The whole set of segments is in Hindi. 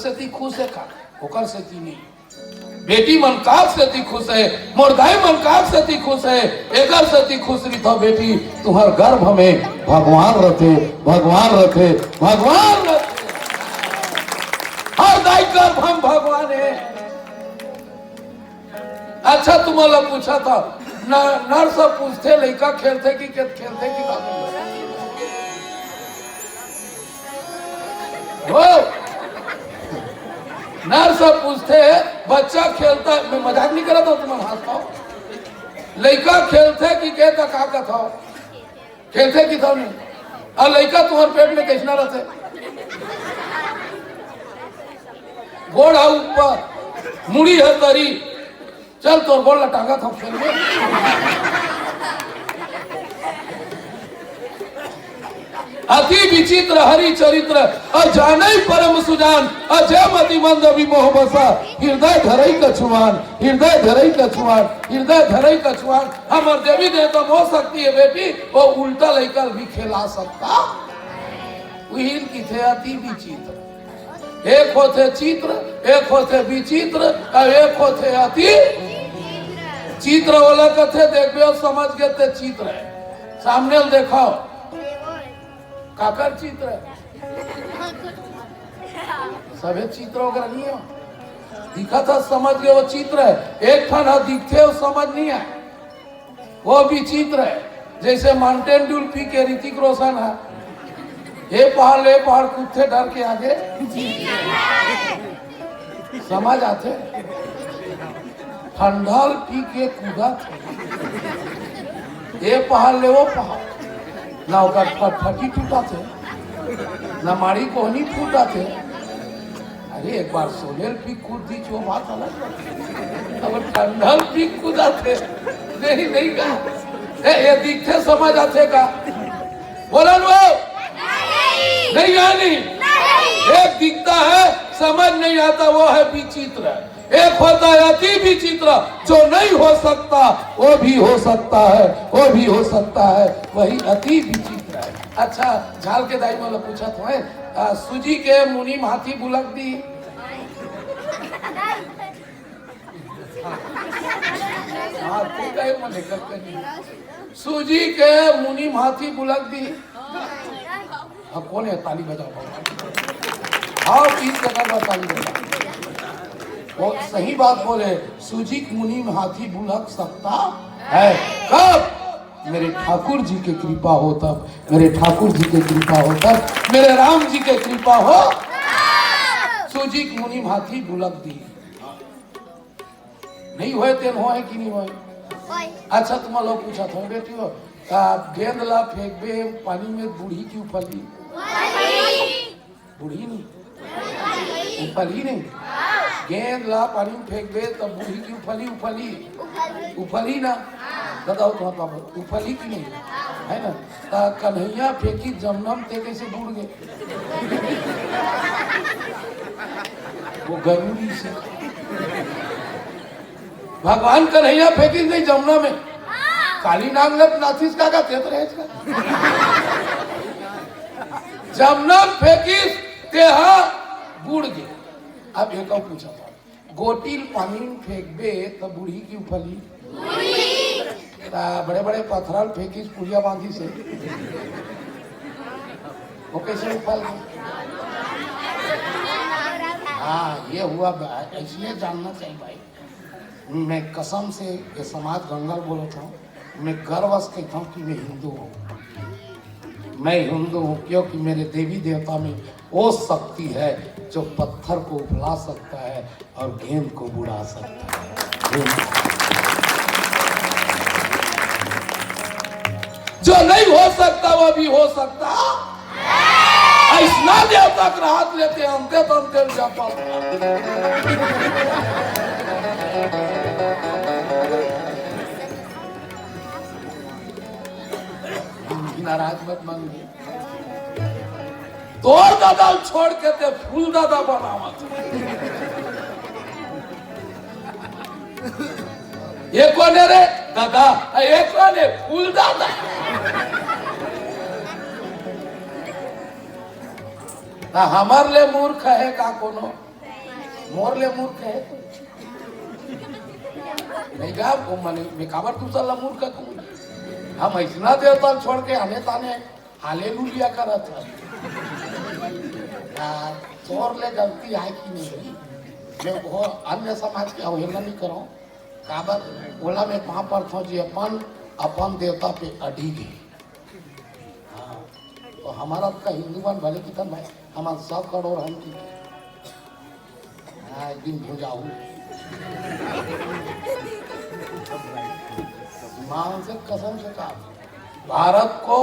सेती खुश है का ओकर सेती नहीं। बेटी मन काक सेती खुश है, मोर दाई मन काक सेती खुश है, एकर सेती खुश रही था बेटी तुम्हार गर्भ में भगवान रखे, भगवान रखे, भगवान रखे। हर दाई गर्भ हम भगवान है। अच्छा तुम्हारा पूछा था नर सब पूछते लड़का खेलते कि खेलते कि नर सब पूछते बच्चा खेलता, मैं मजाक नहीं करा था तुम्हारा हंसता हूं। लड़का खेलते कि के का था खेलते कि था नहीं, और लड़का तुम्हारे पेट में कैसना रहते घोड़ा ऊपर मुड़ी है तरी चल तो बोल टांगा था खेल में। अति विचित्र हरि चरित्र अजाने परम सुजान अजय मति मंद विमोह बसा हृदय धरई कछुआन, हृदय धरई कछुआन, हृदय धरई कछुआन। हमार देवी देवता हो सकती है बेटी वो उल्टा लेकर भी खेला सकता। वही की थे अति विचित्र, एक होते चित्र, एक होते विचित्र और एक होते अति चित्र वाला कथे देखबे और समझ गए थे चित्र है सामने देखो काकर चित्र है सभी चित्र वगैरह नहीं है दिखा था समझ गए वो चित्र है। एक थाना दिखते वो समझ नहीं है वो भी चित्र है। जैसे माउंटेन ड्यू पी के ऋतिक रोशन है ये पहाड़ कूदते डर के आगे समझ आते। ठंडाल पी के कूदा थे ये पहाड़ ले वो पहाड़ ना फटफटी टूटा थे ना माड़ी कोहनी फूटा थे। अरे एक बार सोनेल पीक कूद दी जो बात अलग अब ठंडाल पीक कूदा थे नहीं का ये दिखते समझ आते का बोला वो नहीं आनी। एक दिखता है समझ नहीं आता वो है विचित्र। एक होता है अति विचित्र जो नहीं हो सकता वो भी हो सकता है, वो भी हो सकता है, वही अति विचित्र है। अच्छा झाल के दाई वाला पूछा तो सूजी के मुनि हाथी बुलक दी सूजी के मुनि हाथी बुलक दी। अब कौन है ताली बजाओ हाँ 20 जगह ताली बजाओ बहुत सही बात बोले। सूजी मुनि में हाथी बुलक सकता है कब मेरे ठाकुर जी के कृपा हो तब, मेरे ठाकुर जी के कृपा हो तब, मेरे राम जी के कृपा हो। सूजी मुनि में हाथी बुलक दी नहीं हुए तेन हुआ है कि नहीं हुआ। अच्छा तुम लोग पूछा था बेटी हो गेंद ला फेंकबे पानी में बूढ़ी की उफली बूढ़ी नहीं उफली नहीं गेंद ला पानी में फेंक दे तब बूढ़ी की उफली ना बताओ तुम्हारा उफली की नहीं है ना। कन्हैया फेंकी जमनम ते कैसे बूढ़ गए वो गरूरी से भगवान कन्हैया फेंकी नहीं जमुना में काली नागलत नाथिस का तेत रहे जमुना फेंकी तेहा बूढ़ गए। अब एक और पूछा था गोटी पानी में फेंक दे तो बूढ़ी की उफली बड़े बड़े पत्थर फेंकी पुलिया बांधी से वो कैसे उफल हाँ ये हुआ इसलिए जानना चाहिए भाई। मैं कसम से ये समाज गंगल बोलता हूँ मैं गर्व से कहता हूँ कि मैं हिंदू हूँ। मैं हिंदू हूँ क्योंकि मेरे देवी देवता में वो शक्ति है जो पत्थर को उबला सकता है और गेंद को बुढ़ा सकता है। जो नहीं हो सकता वो भी हो सकता। ऐसा देवता का हाथ लेते हमते तो हमते जापा नाराज मत मानिए। तो दादा छोड़ के ते फूल दादा बनावा ये कौन है रे दादा ये कौन है फूल दादा। हमार ले मूर्ख है का कोनो मोरले मूर्ख है नहीं गा वो मने मैं काबर तू चला मूर्ख को हम ऐसा देवता छोड़ के हमें ताने हालेलुया करा था तोर ले गलती है कि नहीं मैं वो अन्य समाज के अवहेलना नहीं करो काबर बोला मैं वहां पर था जी अपन देवता पे अड़ीग है तो हमारा का हिंदुवान भले कितन भाई हमारा 100 करोड़ हम की एक दिन हो जाऊं मां से कसम से कहा भारत को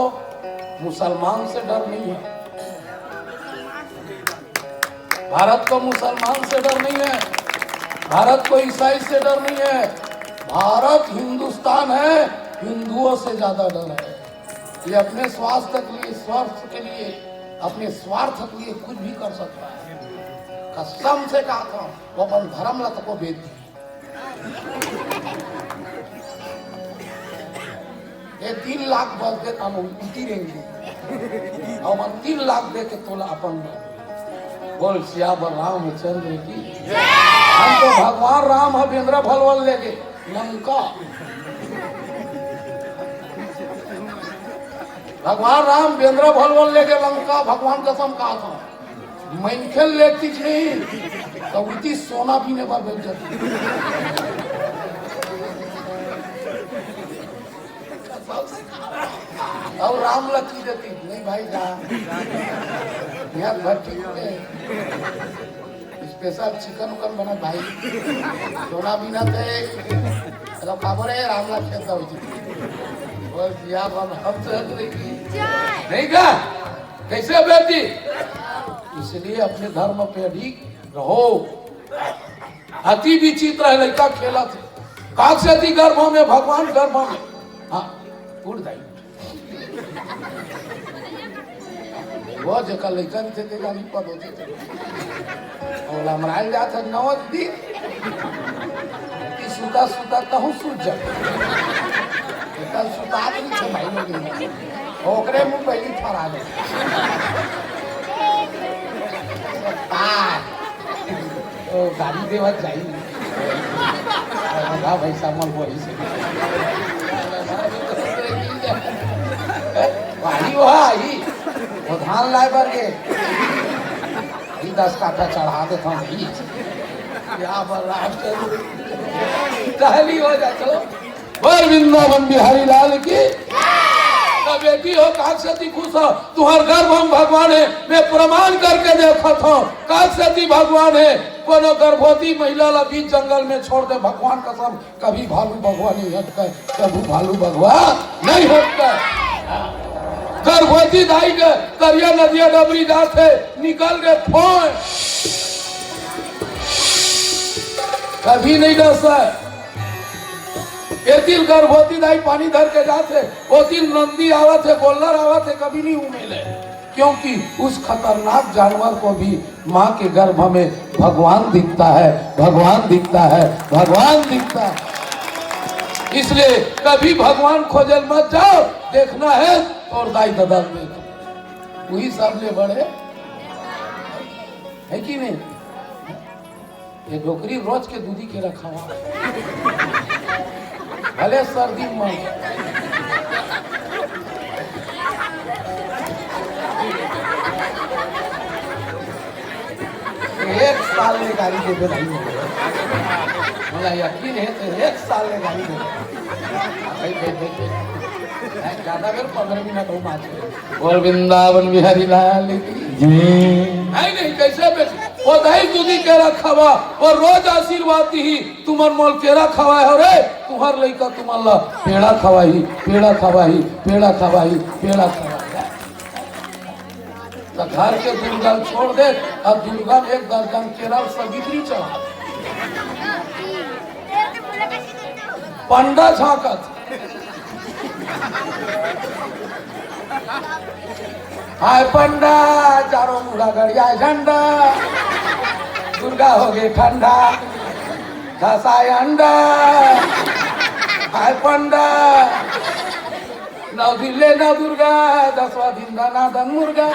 मुसलमान से डर नहीं है भारत को मुसलमान से डर नहीं है भारत को ईसाई से डर नहीं है भारत हिंदुस्तान है हिंदुओं से ज्यादा डर है ये अपने स्वास्थ्य के लिए स्वार्थ के लिए अपने स्वार्थ के लिए कुछ भी कर सकता है कसम से कहा था वो अपन धर्म लत को बेच दी ये 3 लाख बस दे हम उल्टी रहेंगे और 3 लाख दे के तोला अपन बोल सियावर रामचंद्र की हम तो भगवान राम है बेंद्रा भलवल लेके लंका भगवान राम बेंद्रा भलवल लेके लंका भगवान कसम कहा था मैंखेल लेती नहीं तो उठी सोना भी ने बार बेच जाती और राम लकी देती नहीं भाई जा यहाँ घर ठीक है स्पेशल चिकन उकन बना भाई सोना भी ना थे तो खबर है राम ला खेलता हुई बस यहाँ हम नहीं का कैसे बेटी इसलिए अपने धर्म पे अड़िग रहो अति विचित्र है लड़का खेला थे काक से अति गर्भ में भगवान गर्भ में हाँ उड़ जाए वो जगह लड़का थे तेरा नहीं पद होते थे और लमराल जाता 9 दिन सुता सुता कहूँ सूझ जाए सुता नहीं छे भाई लोग ओकरे मुंह पहली फरा दे ओ गाड़ी देवा चाहिए भाई सामल वही से भाई वही वो धान लाए बर के 10 काठा चढ़ा देता हूँ क्या बर टहली हो जा चलो बोल वृंदावन बिहारी लाल की बेटी हो काकसती खुश हो तुम्हार गर्भ हम भगवान है मैं प्रमाण करके देखा था काकसती भगवान है कोनो गर्भवती महिला ला बीच जंगल में छोड़ दे भगवान कसम कभी भालू भगवान नहीं हटका कभी भालू भगवान नहीं हटका गर्भवती दाई के करिया नदिया डबरी जाते निकल गए फोन कभी नहीं डसा एक दिन गर्भवती दाई पानी धर के जाते वो दिन नंदी आवत है गोल्लर आवत है कभी नहीं उमेले क्योंकि उस खतरनाक जानवर को भी माँ के गर्भ में भगवान दिखता है भगवान दिखता है भगवान दिखता है इसलिए कभी भगवान खोजल मत जाओ देखना है और दाई दादा में वही सबले बड़े है कि नहीं ये डोकरी रोज के दूधी के रखा हुआ भले सर्दी में एक साल में गाड़ी दे भाई मुझे यकीन है तो 1 साल में गाड़ी दे भाई ज्यादा फिर 15 मिनट हो माच और वृंदावन बिहारी लाल की नहीं कैसे बेच वो दही दूधी के रखा हुआ और रोज आशीर्वाद ही तुम्हार मोल केरा खवाए हो रे तुम्हार लड़का तुम्हारा पेड़ा खवाई पेड़ा खवाई पेड़ा खवाई पेड़ा खवाई तो घर के दुर्गा छोड़ दे अब दुर्गा में 1 दर्जन केरा सबित्री चढ़ा पंडा झांकत हाय पंडा चारों मुड़ा गड़िया झंडा दुर्गा हो गए ठंडा खसाय अंडा हाय पंडा 9 दिन ले ना दुर्गा 10वां दिन दाना दन मुर्गा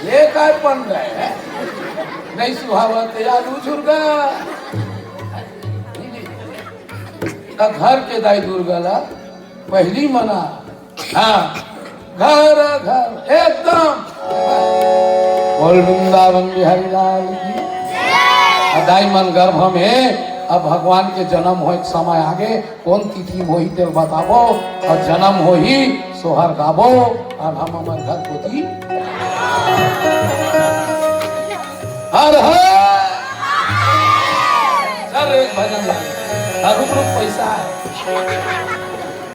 हे काय पण रहे नहीं सुहावत आलू झुरगा घर के दाई दुर्गला पहली मना हाँ घर घर एकदम बोल वृंदावन बिहारी लाल की दाई मन गर्भ में अब भगवान के जन्म हो समय आगे कौन तिथि हो ही तेल बताबो और जन्म हो ही सोहर गाबो और हम हमारे घर पोती हर हर एक भजन रुक रुक पैसा है